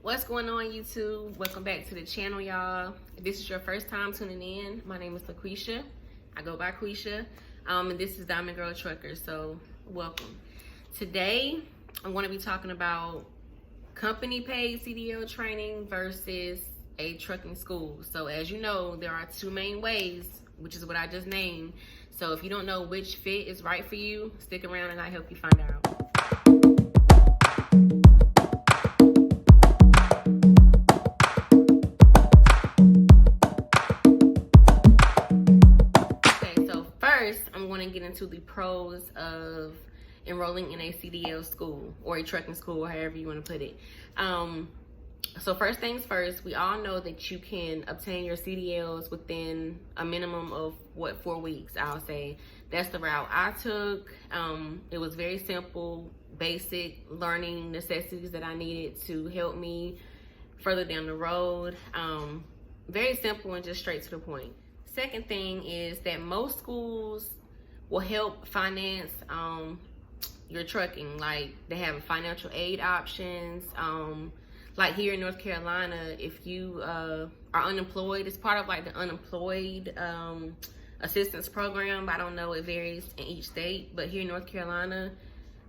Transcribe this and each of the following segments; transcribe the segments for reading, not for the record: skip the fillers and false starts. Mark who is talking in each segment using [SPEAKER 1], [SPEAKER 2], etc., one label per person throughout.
[SPEAKER 1] What's going on, YouTube? Welcome back to the channel, y'all. If this is your first time tuning in, my name is LaQuisha. I go by Quisha, and this is Diamond Girl Trucker, so welcome. Today, I'm going to be talking about company paid CDL training versus a trucking school. So as you know, there are two main ways, which is what I just named. So if you don't know which fit is right for you, stick around and I'll help you find out. I'm going to get into the pros of enrolling in a CDL school or a trucking school, however you want to put it. So first things first, we all know that you can obtain your CDLs within a minimum of 4 weeks, I'll say. That's the route I took. It was very simple, basic learning necessities that I needed to help me further down the road. Very simple and just straight to the point. Second thing is that most schools will help finance your trucking. Like, they have financial aid options. Like here in North Carolina, if you are unemployed, it's part of like the unemployed assistance program. I don't know, it varies in each state, but here in North Carolina,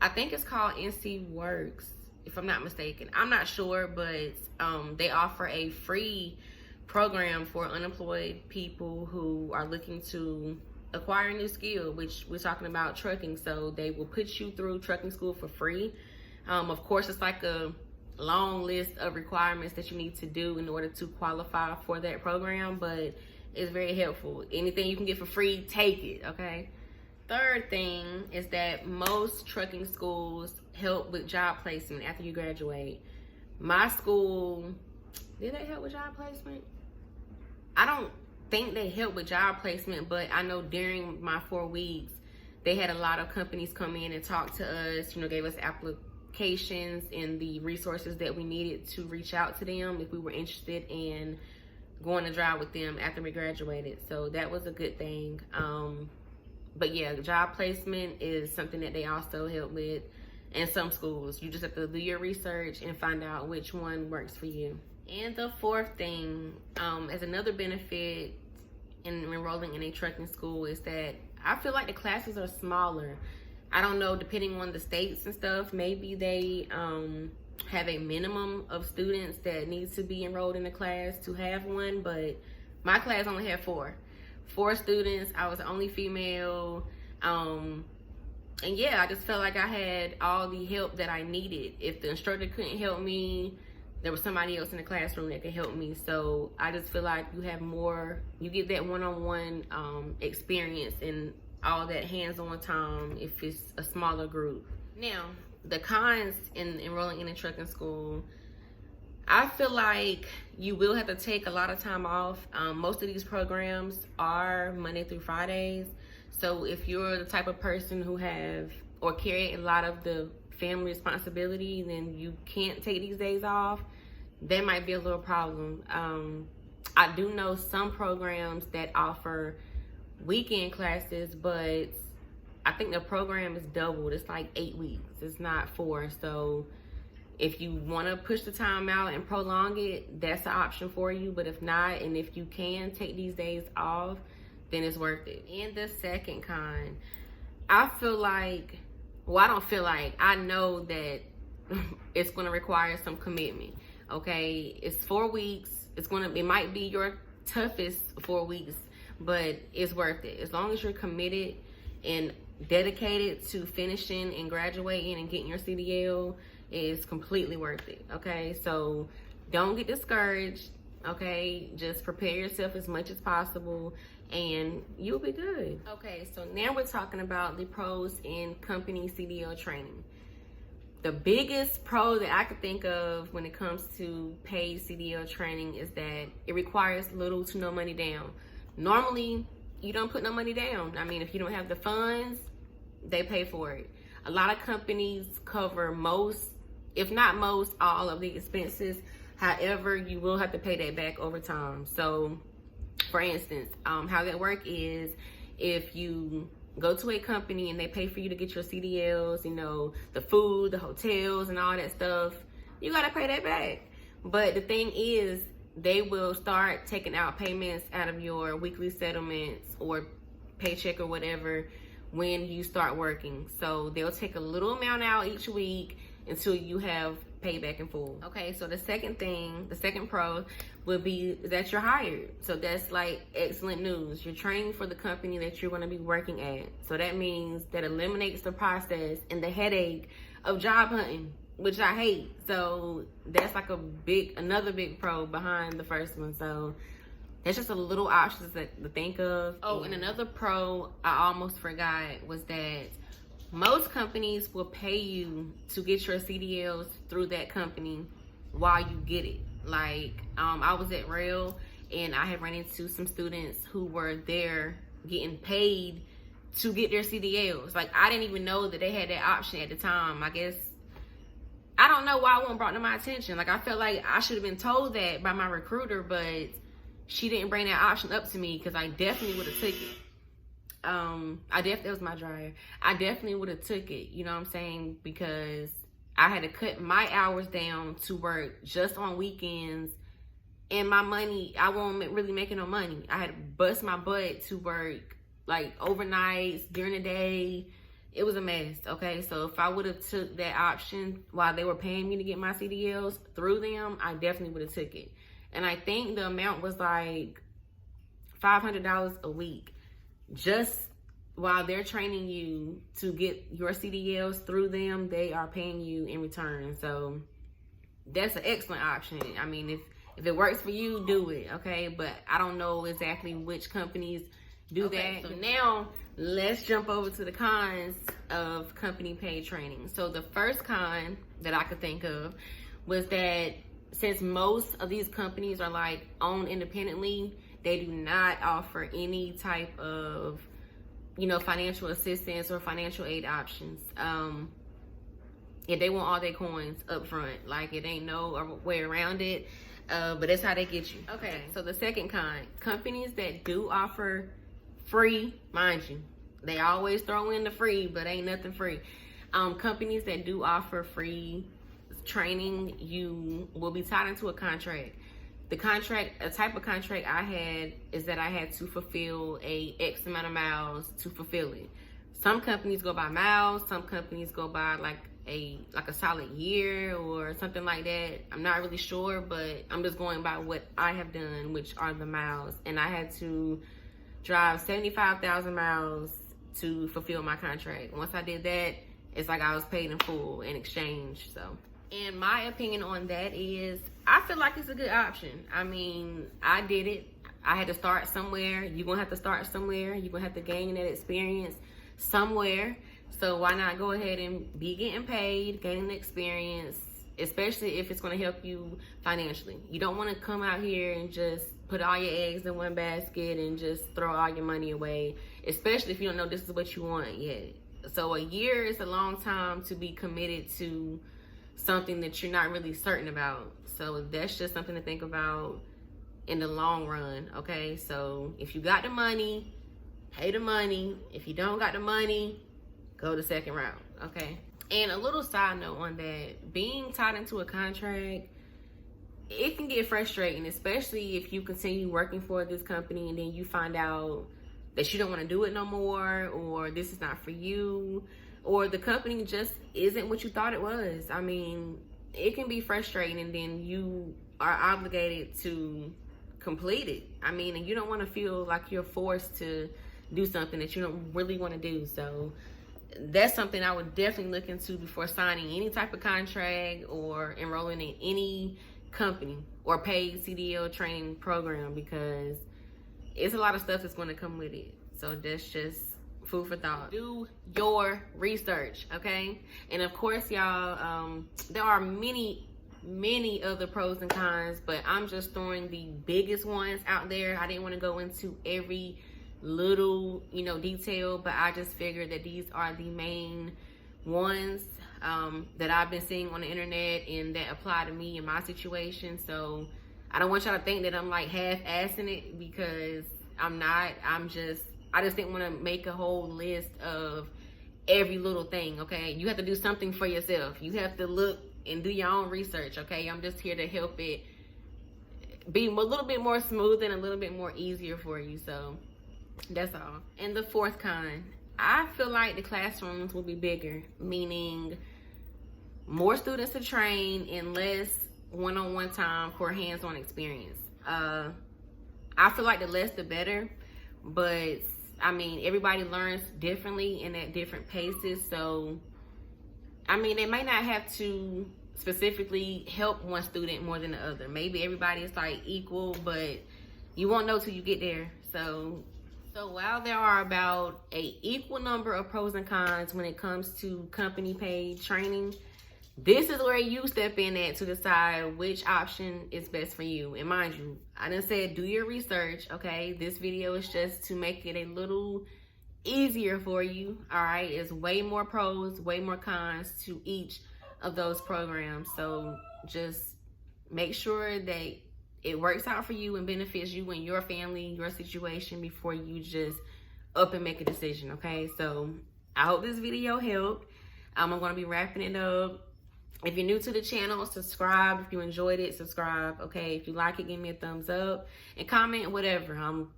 [SPEAKER 1] I think it's called NC Works, if I'm not mistaken. I'm not sure, but they offer a free program for unemployed people who are looking to acquire a new skill, which we're talking about trucking. So they will put you through trucking school for free. Of course, it's like a long list of requirements that you need to do in order to qualify for that program, but it's very helpful. Anything you can get for free, take it, okay? Third thing is that most trucking schools help with job placement after you graduate. My school, did they help with job placement? I don't think they help with job placement, but I know during my 4 weeks, they had a lot of companies come in and talk to us, gave us applications and the resources that we needed to reach out to them if we were interested in going to drive with them after we graduated. So that was a good thing. But yeah, job placement is something that they also help with in some schools. You just have to do your research and find out which one works for you. And the fourth thing, as another benefit in enrolling in a trucking school, is that I feel like the classes are smaller. I don't know, depending on the states and stuff, maybe they have a minimum of students that needs to be enrolled in the class to have one, but my class only had four students. I was the only female. And yeah, I just felt like I had all the help that I needed. If the instructor couldn't help me, there was somebody else in the classroom that could help me. So I just feel like you have more, you get that one-on-one experience and all that hands-on time if it's a smaller group. Now, the cons in enrolling in a trucking school, I feel like you will have to take a lot of time off. Most of these programs are Monday through Fridays. So if you're the type of person who have or carry a lot of the family responsibility, then you can't take these days off. That might be a little problem. I do know some programs that offer weekend classes, but I think the program is doubled. It's like 8 weeks, it's not 4. So if you want to push the time out and prolong it, that's an option for you. But if not, and if you can take these days off, then it's worth it. And the second con, I feel like, well, I don't feel like, I know that it's going to require some commitment, okay? It's 4 weeks. It might be your toughest 4 weeks, but it's worth it. As long as you're committed and dedicated to finishing and graduating and getting your CDL, it's completely worth it, okay? So don't get discouraged, okay? Just prepare yourself as much as possible and you'll be good. Okay, so now we're talking about the pros in company CDL training. The biggest pro that I could think of when it comes to paid CDL training is that it requires little to no money down. Normally, you don't put no money down. I mean, if you don't have the funds, they pay for it. A lot of companies cover most, if not most, all of the expenses. However, you will have to pay that back over time. So, for instance, how that work is if you go to a company and they pay for you to get your CDLs, the food, the hotels and all that stuff, you gotta pay that back. But the thing is, they will start taking out payments out of your weekly settlements or paycheck or whatever when you start working. So they'll take a little amount out each week until you have payback in full. Okay, so the second pro would be that you're hired. So that's like excellent news. You're training for the company that you're going to be working at. So that means that eliminates the process and the headache of job hunting, which I hate. So that's like another big pro behind the first one. So that's just a little options to think of. Oh, and another pro I almost forgot was that most companies will pay you to get your CDLs through that company while you get it. Like, I was at Rail and I had run into some students who were there getting paid to get their CDLs. Like, I didn't even know that they had that option at the time. I guess, I don't know why it wasn't brought to my attention. Like, I felt like I should have been told that by my recruiter, but she didn't bring that option up to me because I definitely would have took it. That was my dryer. I definitely would have took it, you know what I'm saying? Because I had to cut my hours down to work just on weekends, and my money, I wasn't really making no money. I had to bust my butt to work like overnights, during the day. It was a mess, okay? So if I would have took that option while they were paying me to get my CDLs through them, I definitely would have took it. And I think the amount was like $500 a week. Just while they're training you to get your CDLs through them, they are paying you in return. So that's an excellent option. I mean, if it works for you, do it, okay? But I don't know exactly which companies do that. So now let's jump over to the cons of company paid training. So the first con that I could think of was that since most of these companies are like owned independently, they do not offer any type of, financial assistance or financial aid options. Yeah, they want all their coins up front. Like, it ain't no way around it. But that's how they get you. Okay, so the second kind, companies that do offer free, mind you, they always throw in the free, but ain't nothing free. Companies that do offer free training, you will be tied into a contract. The type of contract I had is that I had to fulfill a X amount of miles to fulfill it. Some companies go by miles, some companies go by like a solid year or something like that. I'm not really sure, but I'm just going by what I have done, which are the miles. And I had to drive 75,000 miles to fulfill my contract. Once I did that, it's like I was paid in full in exchange. So, and my opinion on that is, I feel like it's a good option. I mean, I did it. I had to start somewhere. You're going to have to start somewhere. You're going to have to gain that experience somewhere. So why not go ahead and be getting paid, gaining the experience, especially if it's going to help you financially. You don't want to come out here and just put all your eggs in one basket and just throw all your money away, especially if you don't know this is what you want yet. So a year is a long time to be committed to something that you're not really certain about. So that's just something to think about in the long run, okay? So if you got the money, pay the money. If you don't got the money, go the second route, okay? And a little side note on that, being tied into a contract, it can get frustrating, especially if you continue working for this company and then you find out that you don't want to do it no more, or this is not for you, or the company just isn't what you thought it was. I mean, it can be frustrating, and then you are obligated to complete it. I mean, and you don't want to feel like you're forced to do something that you don't really want to do. So that's something I would definitely look into before signing any type of contract or enrolling in any company or paid CDL training program, because it's a lot of stuff that's going to come with it. So that's just food for thought. Do your research, okay? And of course, y'all, there are many other pros and cons, but I'm just throwing the biggest ones out there. I didn't want to go into every little, detail, but I just figured that these are the main ones that I've been seeing on the internet and that apply to me in my situation. So I don't want y'all to think that I'm like half-assing it, because I'm not. I just didn't want to make a whole list of every little thing, okay? You have to do something for yourself. You have to look and do your own research, okay? I'm just here to help it be a little bit more smooth and a little bit more easier for you. So that's all. And the fourth con, I feel like the classrooms will be bigger, meaning more students to train and less one-on-one time for hands-on experience. I feel like the less the better, but I mean, everybody learns differently and at different paces. So, I mean, they may not have to specifically help one student more than the other. Maybe everybody is like equal, but you won't know till you get there. So while there are about a equal number of pros and cons when it comes to company paid training, this is where you step in at to decide which option is best for you. And mind you, I done said do your research, okay? This video is just to make it a little easier for you, all right? It's way more pros, way more cons to each of those programs. So just make sure that it works out for you and benefits you and your family, your situation, before you just up and make a decision, okay? So I hope this video helped. I'm gonna be wrapping it up. If you're new to the channel, subscribe. If you enjoyed it, subscribe, okay? If you like it, give me a thumbs up and comment, whatever. I'm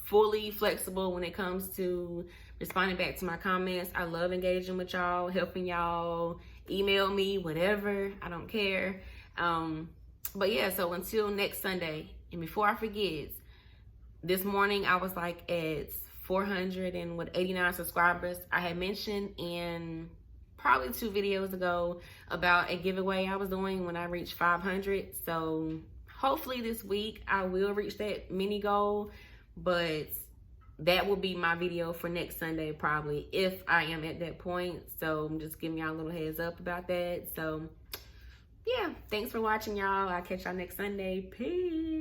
[SPEAKER 1] fully flexible when it comes to responding back to my comments. I love engaging with y'all, helping y'all, email me, whatever. I don't care. But yeah, so until next Sunday, and before I forget, this morning I was like at 489 subscribers. I had mentioned in probably 2 videos ago about a giveaway I was doing when I reached 500. So hopefully this week I will reach that mini goal, but that will be my video for next Sunday probably, if I am at that point. So I'm just giving y'all a little heads up about that. So yeah, thanks for watching, y'all. I'll catch y'all next Sunday. Peace.